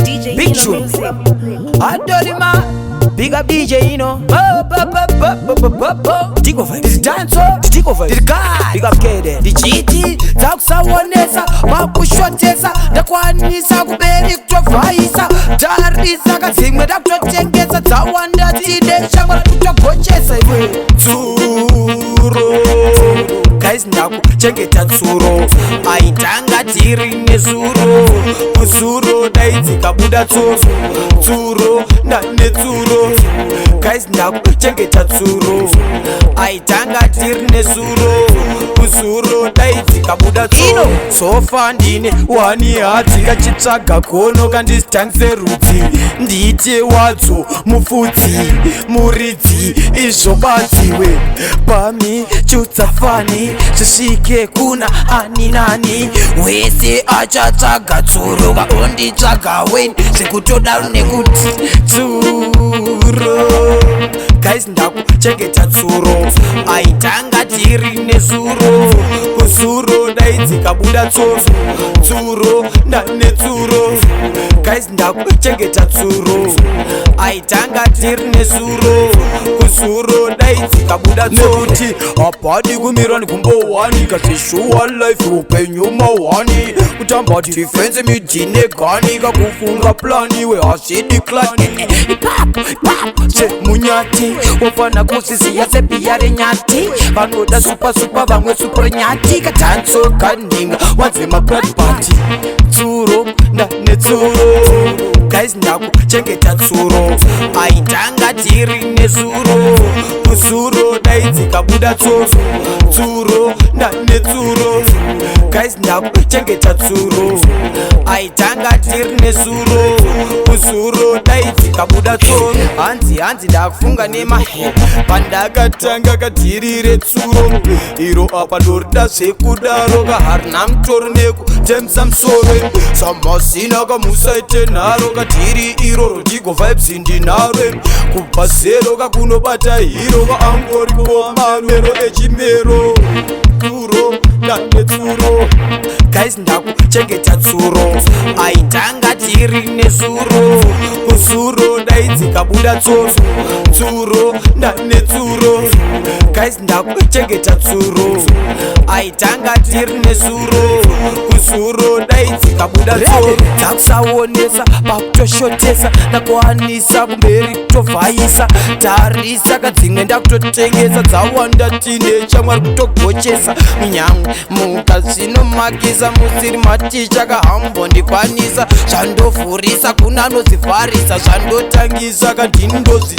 Big tune. Big up DJ Inno. Digo Vybz Dancehall. Digo Vybz. Big up Kede. Dichiti zakusawonesa makushotesa ndakwanisa kuberi kutovhaisa tarisa kadzimwe ndakutotengesa dzawanda tidesha mwana kutogochesa iwe Tsuro guys ndakuchengeta Tsuro aitanga tiri nezuro kuzuro daidzikabuda Tsuro ndane Tsuro guys ndakuchengeta Tsuro aitanga tiri nezuro kuzuro daidzikabuda Tsuro sofa ndine wani hati kachitsvaga gono kandisitangise rudzi ndiite wadzo mufudzi muridzi izvobadziwe pami chutsafani zvisvike kuna ani nani wese achatsvaga Tsuro kaonditsvaga weni zvekutodaro nekuti Tsuro guys ndakuchengeta Tsuro aitanga tiri nezuro kuzuro daidzikabuda Tsuro ndane Tsuro guys ndakuchengeta Tsuro aitanga tiri nezuro kuzuro daidzikabuda nekuti hapadi kumira nekumbowani kazishuwa life upenyu mawani kutamba defense midine gani kakufunga plani we hasidi klani semunyati wafana kusisiya sepiyare nyati vanoda supasupa vamwe supranyati katanso kandinga wanzema bradpati Tsuro ndane Tsuro guys ndakuchengeta Tsuro aitanga tiri nezuro kuzuro daidzikabuda Tsuro ndane Tsuro guys ndakuchengeta Tsuro aitanga tiri nezuro kuzuro daidzikabuda Tsuro hanzi ndakufunga nemahe pandakatanga katirire Tsuro iro apa ndorida zvekudaro kaharina mutoro nekutemisa musoro samazina kamusaite nharo katiri iroro Digo Vybz ndinaro kubva zero kakunobata hiro kaangori komamero echimero Tsuro ndane Tsuro guys ndakuchengeta Tsuro aitanga tiri nezuro kuzuro daidzikabuda Tsuro ndane Tsuro guys ndakuchengeta Tsuro aitanga tiri nezuro kuzuro daidzikabuda Tsuro dzakusawonesa pakutoshotesa ndakwanisa kumberi kutovhaisa tarisa kadzimwe ndakutotengesa dzawanda tine chamwari kutogochesa munyamwe mukazvinomakisa musiri maticha kahambondikwanisa zvandovhurisa kuna nozivharisa zvandotangisa kandini ndozi